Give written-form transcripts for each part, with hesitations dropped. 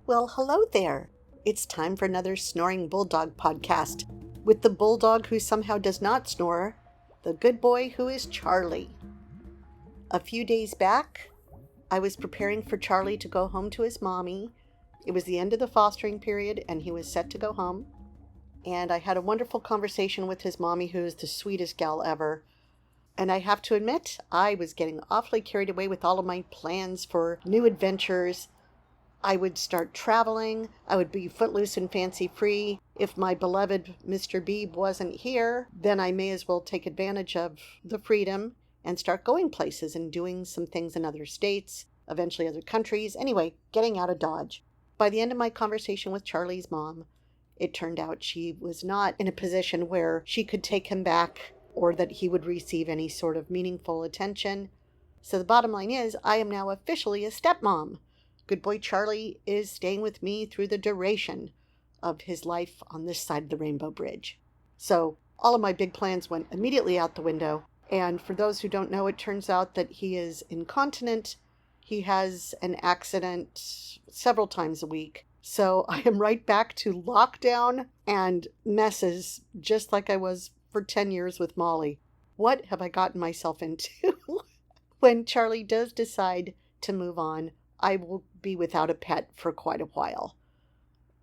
Well, hello there. It's time for another Snoring Bulldog podcast with the bulldog who somehow does not snore, the good boy who is Charlie. A few days back, I was preparing for Charlie to go home to his mommy. It was the end of the fostering period and he was set to go home. And I had a wonderful conversation with his mommy, who is the sweetest gal ever. And I have to admit, I was getting awfully carried away with all of my plans for new adventures. I would start traveling. I would be footloose and fancy free. If my beloved Mr. Beebe wasn't here, then I may as well take advantage of the freedom and start going places and doing some things in other states, eventually other countries. Anyway, getting out of Dodge. By the end of my conversation with Charlie's mom, it turned out she was not in a position where she could take him back or that he would receive any sort of meaningful attention. So the bottom line is, I am now officially a stepmom. Good boy Charlie is staying with me through the duration of his life on this side of the Rainbow Bridge. So all of my big plans went immediately out the window. And for those who don't know, it turns out that he is incontinent. He has an accident several times a week. So I am right back to lockdown and messes, just like I was for 10 years with Molly. What have I gotten myself into? When Charlie does decide to move on, I will be without a pet for quite a while.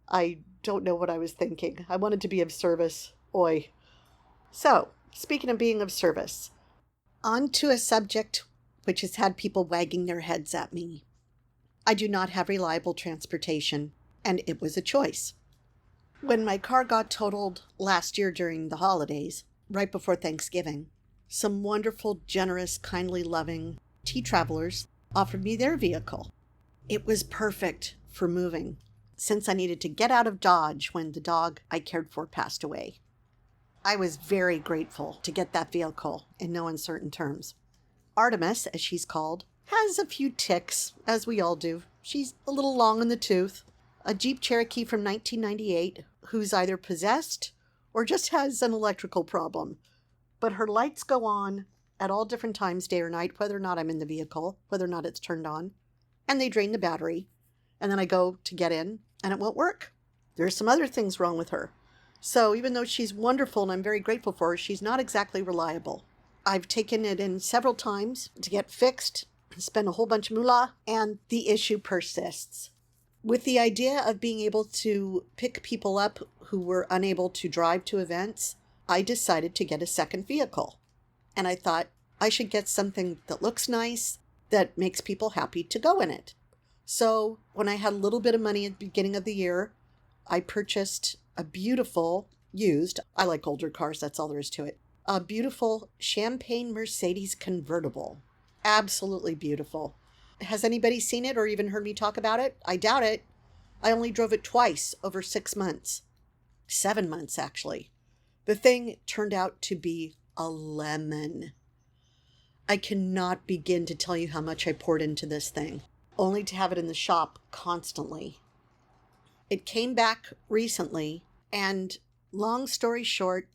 I don't know what I was thinking. I wanted to be of service. Oi. So, speaking of being of service, on to a subject which has had people wagging their heads at me. I do not have reliable transportation, and it was a choice. When my car got totaled last year during the holidays, right before Thanksgiving, some wonderful, generous, kindly, loving tea travelers offered me their vehicle. It was perfect for moving, since I needed to get out of Dodge when the dog I cared for passed away. I was very grateful to get that vehicle in no uncertain terms. Artemis, as she's called, has a few ticks, as we all do. She's a little long in the tooth. A Jeep Cherokee from 1998 who's either possessed or just has an electrical problem. But her lights go on at all different times, day or night, whether or not I'm in the vehicle, whether or not it's turned on. And they drain the battery. And then I go to get in and it won't work. There's some other things wrong with her. So even though she's wonderful and I'm very grateful for her, she's not exactly reliable. I've taken it in several times to get fixed, spend a whole bunch of moolah, and the issue persists. With the idea of being able to pick people up who were unable to drive to events, I decided to get a second vehicle. And I thought I should get something that looks nice, that makes people happy to go in it. So when I had a little bit of money at the beginning of the year, I purchased a beautiful used, I like older cars, that's all there is to it, a beautiful champagne Mercedes convertible. Absolutely beautiful. Has anybody seen it or even heard me talk about it? I doubt it. I only drove it twice over 6 months. 7 months, actually. The thing turned out to be a lemon. I cannot begin to tell you how much I poured into this thing, only to have it in the shop constantly. It came back recently, and long story short,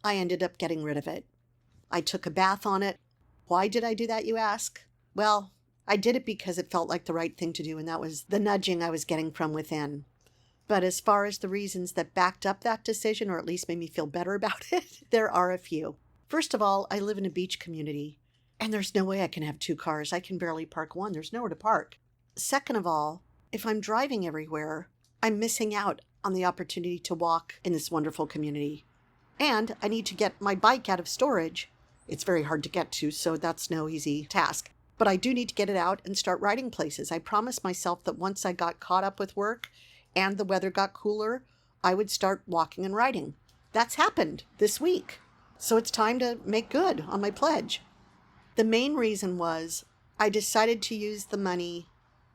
I ended up getting rid of it. I took a bath on it. Why did I do that, you ask? Well, I did it because it felt like the right thing to do, and that was the nudging I was getting from within. But as far as the reasons that backed up that decision, or at least made me feel better about it, there are a few. First of all, I live in a beach community, and there's no way I can have 2 cars. I can barely park one. There's nowhere to park. Second of all, if I'm driving everywhere, I'm missing out on the opportunity to walk in this wonderful community. And I need to get my bike out of storage. It's very hard to get to, so that's no easy task. But I do need to get it out and start riding places. I promised myself that once I got caught up with work and the weather got cooler, I would start walking and riding. That's happened this week. So it's time to make good on my pledge. The main reason was I decided to use the money,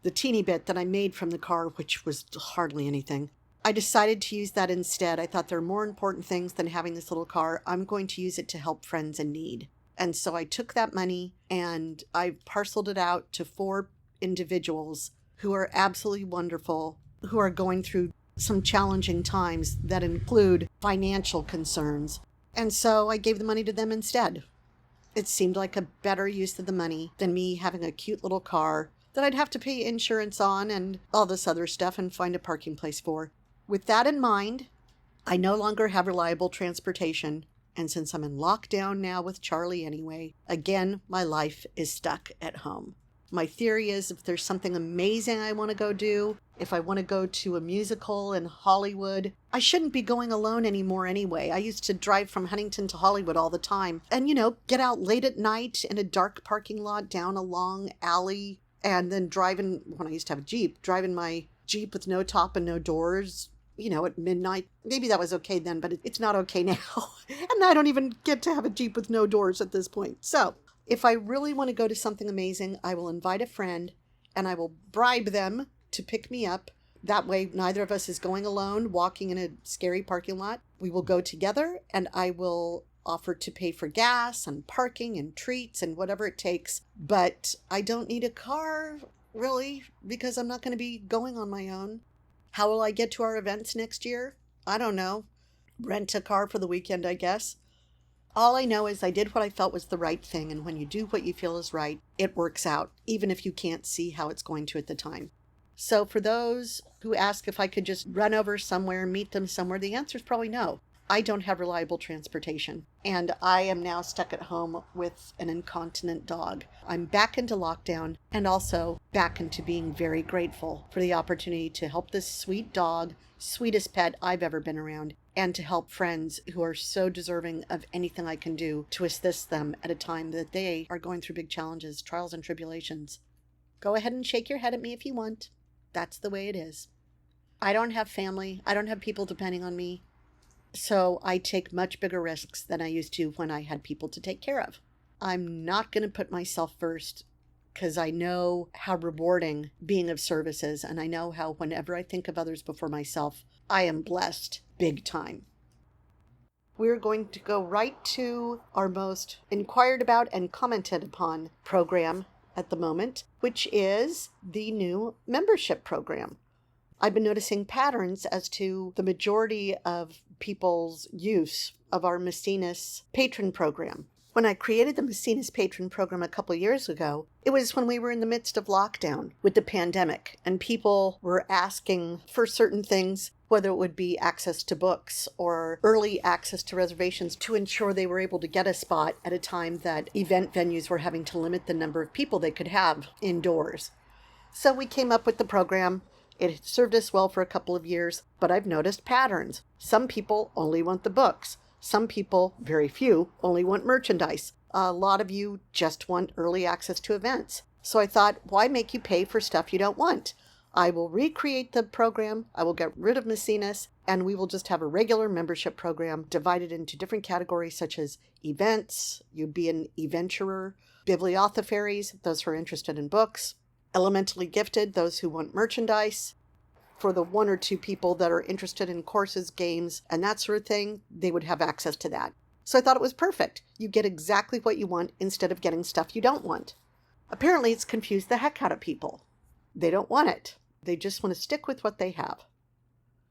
the teeny bit that I made from the car, which was hardly anything. I decided to use that instead. I thought there are more important things than having this little car. I'm going to use it to help friends in need. And so I took that money and I parceled it out to 4 individuals who are absolutely wonderful, who are going through some challenging times that include financial concerns. And so I gave the money to them instead. It seemed like a better use of the money than me having a cute little car that I'd have to pay insurance on and all this other stuff and find a parking place for. With that in mind, I no longer have reliable transportation. And since I'm in lockdown now with Charlie anyway, again, my life is stuck at home. My theory is if there's something amazing I want to go do, if I want to go to a musical in Hollywood, I shouldn't be going alone anymore anyway. I used to drive from Huntington to Hollywood all the time and, get out late at night in a dark parking lot down a long alley and then when I used to have a Jeep, driving my Jeep with no top and no doors, at midnight. Maybe that was okay then, but it's not okay now. And I don't even get to have a Jeep with no doors at this point. So if I really want to go to something amazing, I will invite a friend and I will bribe them to pick me up. That way, neither of us is going alone, walking in a scary parking lot. We will go together and I will offer to pay for gas and parking and treats and whatever it takes. But I don't need a car, really, because I'm not going to be going on my own. How will I get to our events next year? I don't know. Rent a car for the weekend, I guess. All I know is I did what I felt was the right thing, and when you do what you feel is right, it works out, even if you can't see how it's going to at the time. So for those who ask if I could just run over somewhere, meet them somewhere, the answer is probably no. I don't have reliable transportation, and I am now stuck at home with an incontinent dog. I'm back into lockdown and also back into being very grateful for the opportunity to help this sweet dog, sweetest pet I've ever been around, and to help friends who are so deserving of anything I can do to assist them at a time that they are going through big challenges, trials and tribulations. Go ahead and shake your head at me if you want. That's the way it is. I don't have family. I don't have people depending on me. So I take much bigger risks than I used to when I had people to take care of. I'm not going to put myself first because I know how rewarding being of service is. And I know how whenever I think of others before myself, I am blessed big time. We're going to go right to our most inquired about and commented upon program at the moment, which is the new membership program. I've been noticing patterns as to the majority of people's use of our Macinus patron program. When I created the Macinus patron program a couple of years ago, it was when we were in the midst of lockdown with the pandemic, and people were asking for certain things, whether it would be access to books or early access to reservations to ensure they were able to get a spot at a time that event venues were having to limit the number of people they could have indoors. So we came up with the program. It served us well for a couple of years, but I've noticed patterns. Some people only want the books. Some people, very few, only want merchandise. A lot of you just want early access to events. So I thought, why make you pay for stuff you don't want? I will recreate the program. I will get rid of Macinus, and we will just have a regular membership program divided into different categories such as events. You'd be an eventurer, bibliothecaries, those who are interested in books, elementally gifted, those who want merchandise. For the one or two people that are interested in courses, games, and that sort of thing, they would have access to that. So I thought it was perfect. You get exactly what you want instead of getting stuff you don't want. Apparently, it's confused the heck out of people. They don't want it. They just want to stick with what they have.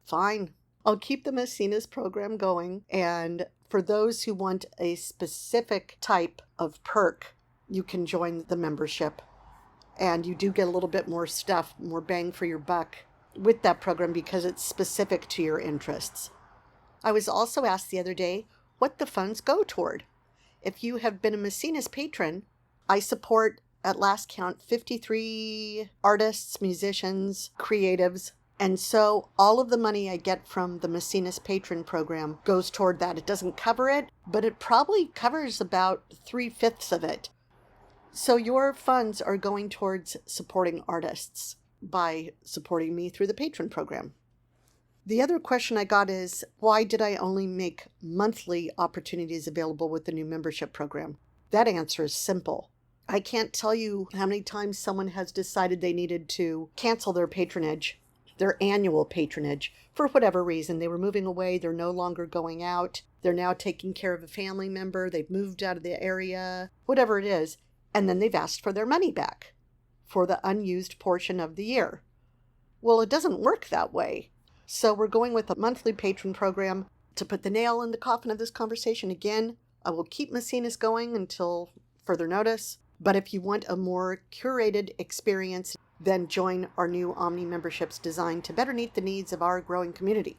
Fine. I'll keep the Macinus program going, and for those who want a specific type of perk, you can join the membership. And you do get a little bit more stuff, more bang for your buck with that program because it's specific to your interests. I was also asked the other day what the funds go toward. If you have been a Macinus patron, I support, at last count, 53 artists, musicians, creatives. And so all of the money I get from the Macinus patron program goes toward that. It doesn't cover it, but it probably covers about 3/5 of it. So your funds are going towards supporting artists by supporting me through the patron program. The other question I got is, why did I only make monthly opportunities available with the new membership program? That answer is simple. I can't tell you how many times someone has decided they needed to cancel their patronage, their annual patronage, for whatever reason. They were moving away, they're no longer going out, they're now taking care of a family member, they've moved out of the area, whatever it is, and then they've asked for their money back for the unused portion of the year. Well, it doesn't work that way. So we're going with a monthly patron program. To put the nail in the coffin of this conversation again, I will keep Macinus going until further notice. But if you want a more curated experience, then join our new Omni memberships designed to better meet the needs of our growing community.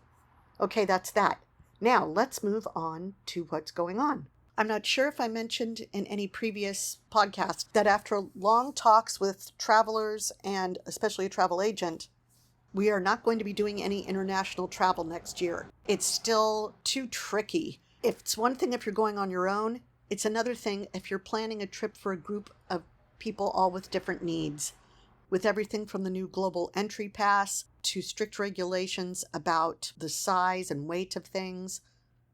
Okay, that's that. Now let's move on to what's going on. I'm not sure if I mentioned in any previous podcast that after long talks with travelers and especially a travel agent, we are not going to be doing any international travel next year. It's still too tricky. If it's one thing if you're going on your own, it's another thing if you're planning a trip for a group of people all with different needs, with everything from the new global entry pass to strict regulations about the size and weight of things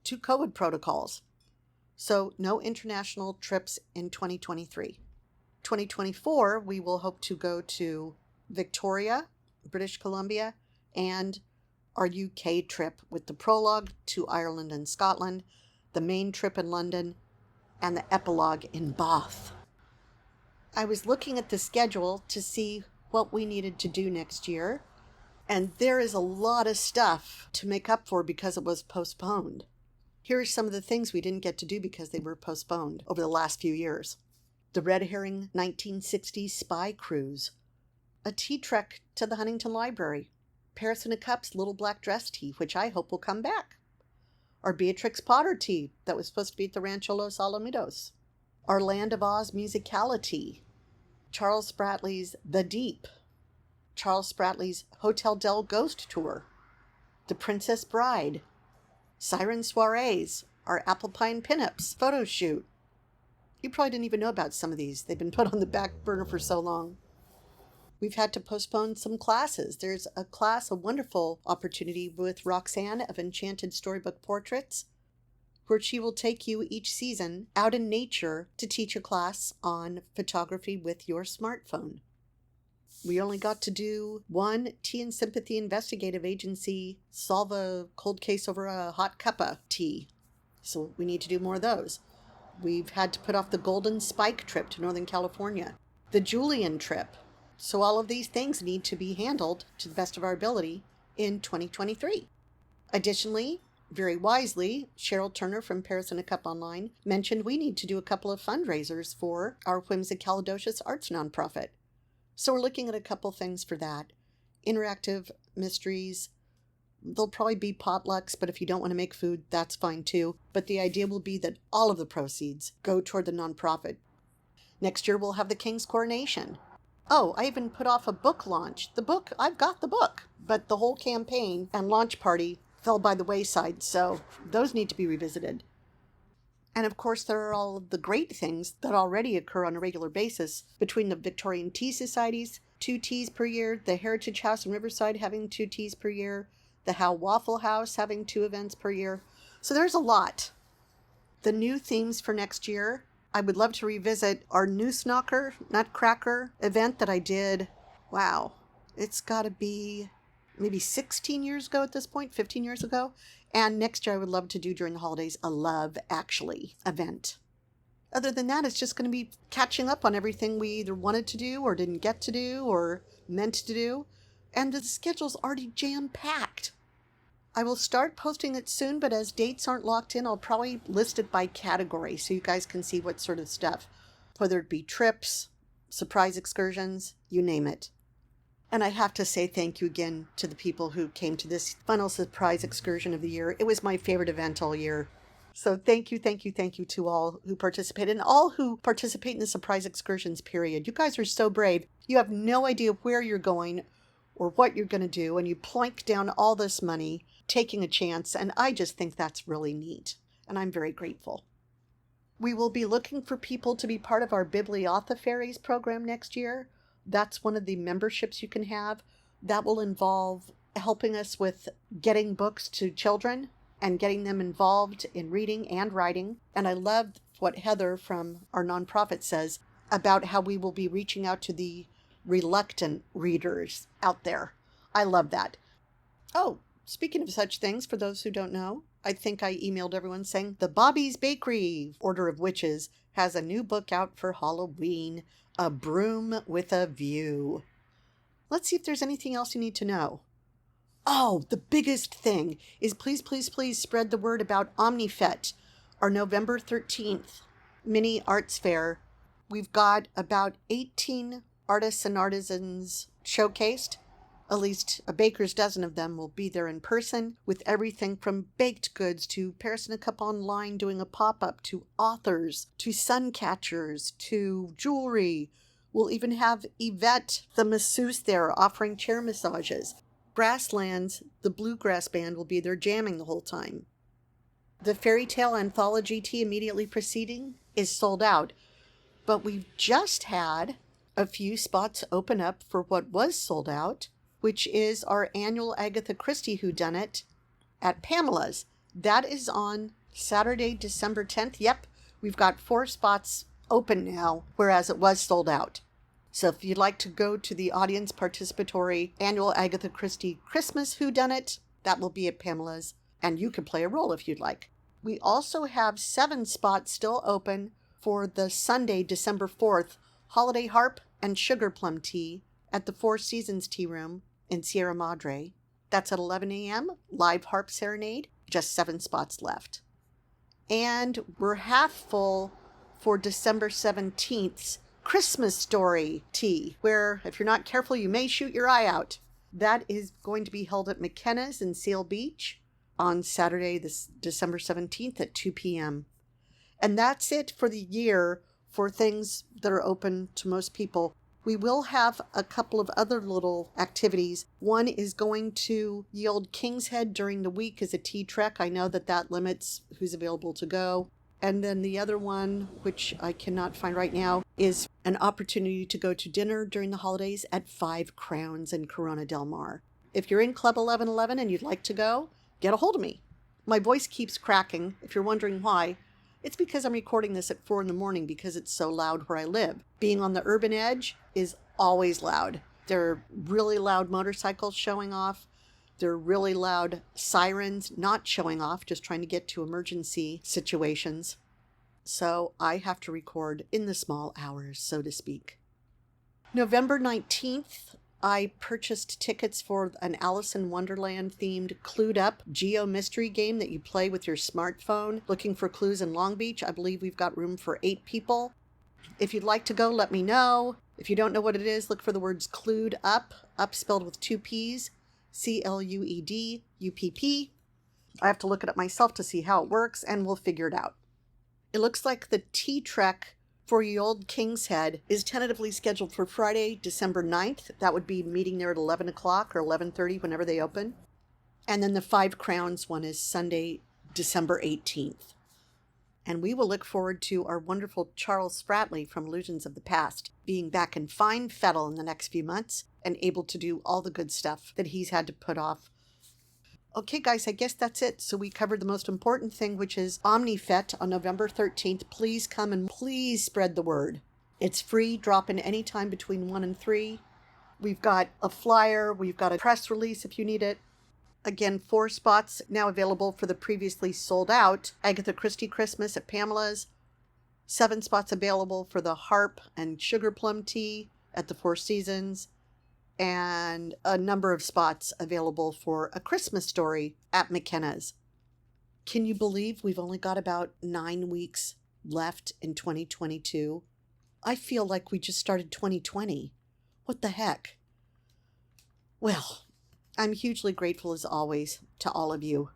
to COVID protocols. So no international trips in 2023. 2024, we will hope to go to Victoria, British Columbia, and our UK trip with the prologue to Ireland and Scotland, the main trip in London, and the epilogue in Bath. I was looking at the schedule to see what we needed to do next year, and there is a lot of stuff to make up for because it was postponed. Here are some of the things we didn't get to do because they were postponed over the last few years. The Red Herring 1960s Spy Cruise, a tea trek to the Huntington Library, Paris in a Cup's Little Black Dress tea, which I hope will come back, our Beatrix Potter tea that was supposed to be at the Rancho Los Alamitos, our Land of Oz musicality, Charles Spratley's The Deep, Charles Spratley's Hotel Del Ghost Tour, The Princess Bride, Siren Soirees, our Apple Pine Pinups photo shoot. You probably didn't even know about some of these. They've been put on the back burner for so long. We've had to postpone some classes. There's a wonderful opportunity with Roxanne of Enchanted Storybook Portraits, where she will take you each season out in nature to teach a class on photography with your smartphone. We only got to do one Tea and Sympathy investigative agency solve a cold case over a hot cuppa tea. So we need to do more of those. We've had to put off the Golden Spike trip to Northern California, the Julian trip. So all of these things need to be handled to the best of our ability in 2023. Additionally, very wisely, Cheryl Turner from Paris in a Cup Online mentioned we need to do a couple of fundraisers for our Whimsicalidocious Arts nonprofit. So we're looking at a couple things for that. Interactive mysteries. There'll probably be potlucks, but if you don't want to make food, that's fine too. But the idea will be that all of the proceeds go toward the nonprofit. Next year we'll have the King's Coronation. Oh, I even put off a book launch. I've got the book, but the whole campaign and launch party fell by the wayside, so those need to be revisited. And of course, there are all of the great things that already occur on a regular basis between the Victorian Tea Societies, 2 teas per year, the Heritage House in Riverside having 2 teas per year, the How Waffle House having 2 events per year. So there's a lot. The new themes for next year, I would love to revisit our Noose Knocker, Nutcracker event that I did. Wow, it's got to be maybe 16 years ago at this point, 15 years ago. And next year I would love to do during the holidays a Love Actually event. Other than that, it's just going to be catching up on everything we either wanted to do or didn't get to do or meant to do. And the schedule's already jam-packed. I will start posting it soon, but as dates aren't locked in, I'll probably list it by category so you guys can see what sort of stuff, whether it be trips, surprise excursions, you name it. And I have to say thank you again to the people who came to this final surprise excursion of the year. It was my favorite event all year. So thank you to all who participated and all who participate in the surprise excursions period. You guys are so brave. You have no idea where you're going or what you're going to do, and you plunk down all this money, taking a chance, and I just think that's really neat, and I'm very grateful. We will be looking for people to be part of our Bibliothecaries program next year. That's one of the memberships you can have. That will involve helping us with getting books to children and getting them involved in reading and writing. And I love what Heather from our nonprofit says about how we will be reaching out to the reluctant readers out there. I love that. Oh, speaking of such things, for those who don't know, I think I emailed everyone saying the Bobby's Bakery Order of Witches has a new book out for Halloween, A Broom with a View. Let's see if there's anything else you need to know. Oh, the biggest thing is please spread the word about OmniFet, our November 13th mini arts fair We've got about 18 artists and artisans showcased. At least a baker's dozen of them will be there in person, with everything from baked goods to Paris and a Cup Online doing a pop-up, to authors, to sun catchers, to jewelry. We'll even have Yvette, the masseuse, there offering chair massages. Grasslands, the bluegrass band, will be there jamming the whole time. The fairy tale anthology tea immediately preceding is sold out, but we've just had a few spots open up for what was sold out, which is our annual Agatha Christie Whodunit at Pamela's. That is on Saturday, December 10th. Yep, we've got 4 spots open now, whereas it was sold out. So if you'd like to go to the audience participatory annual Agatha Christie Christmas Whodunit, that will be at Pamela's, and you can play a role if you'd like. We also have 7 spots still open for the Sunday, December 4th, Holiday Harp and Sugar Plum Tea at the Four Seasons Tea Room in Sierra Madre. That's at 11 a.m., live harp serenade, just 7 spots left. And we're half full for December 17th's Christmas Story Tea, where if you're not careful, you may shoot your eye out. That is going to be held at McKenna's in Seal Beach on Saturday, this December 17th at 2 p.m. And that's it for the year for things that are open to most people. We will have a couple of other little activities. One is going to the Old King's Head during the week as a tea trek. I know that limits who's available to go. And then the other one, which I cannot find right now, is an opportunity to go to dinner during the holidays at Five Crowns in Corona Del Mar. If you're in Club 1111 and you'd like to go, get a hold of me. My voice keeps cracking. If you're wondering why, it's because I'm recording this at 4 a.m. because it's so loud where I live. Being on the urban edge is always loud. There are really loud motorcycles showing off. There are really loud sirens not showing off, just trying to get to emergency situations. So I have to record in the small hours, so to speak. November 19th, I purchased tickets for an Alice in Wonderland themed Clued Up Geo Mystery game that you play with your smartphone looking for clues in Long Beach. I believe we've got room for 8 people. If you'd like to go, let me know. If you don't know what it is, look for the words Clued Up spelled with 2 P's, CLUEDUPP. I have to look it up myself to see how it works, and we'll figure it out. It looks like the tea trek for Ye Old King's Head is tentatively scheduled for Friday, December 9th. That would be meeting there at 11 o'clock or 11:30 whenever they open. And then the Five Crowns one is Sunday, December 18th. And we will look forward to our wonderful Charles Spratley from Illusions of the Past being back in fine fettle in the next few months and able to do all the good stuff that he's had to put off. Okay, guys, I guess that's it. So we covered the most important thing, which is OmniFet on November 13th. Please come and please spread the word. It's free, drop in anytime between 1 and 3. We've got a flyer. We've got a press release if you need it. Again, 4 spots now available for the previously sold out Agatha Christie Christmas at Pamela's. 7 spots available for the harp and sugar plum tea at the Four Seasons. And a number of spots available for A Christmas Story at McKenna's. Can you believe we've only got about 9 weeks left in 2022? I feel like we just started 2020. What the heck? Well, I'm hugely grateful as always to all of you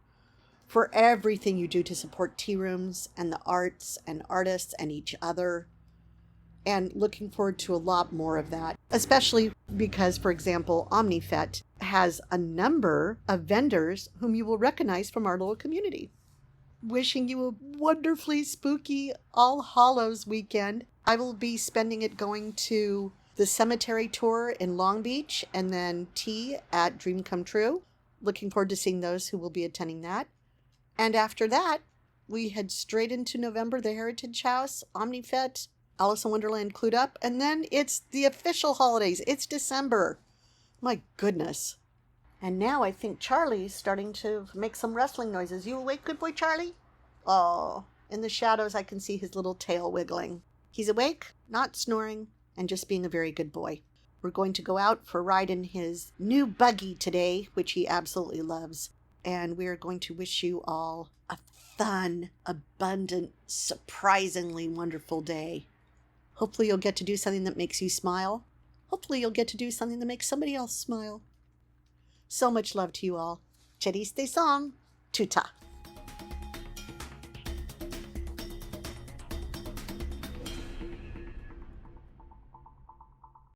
for everything you do to support tea rooms and the arts and artists and each other. And looking forward to a lot more of that, especially because, for example, OmniFet has a number of vendors whom you will recognize from our little community. Wishing you a wonderfully spooky All Hallows weekend. I will be spending it going to the cemetery tour in Long Beach and then tea at Dream Come True. Looking forward to seeing those who will be attending that. And after that, we head straight into November, the Heritage House, OmniFet, Alice in Wonderland Clued Up, and then it's the official holidays. It's December. My goodness. And now I think Charlie's starting to make some rustling noises. You awake, good boy, Charlie? Oh, in the shadows I can see his little tail wiggling. He's awake, not snoring, and just being a very good boy. We're going to go out for a ride in his new buggy today, which he absolutely loves. And we're going to wish you all a fun, abundant, surprisingly wonderful day. Hopefully you'll get to do something that makes you smile. Hopefully you'll get to do something that makes somebody else smile. So much love to you all. Cheriste song. Tuta.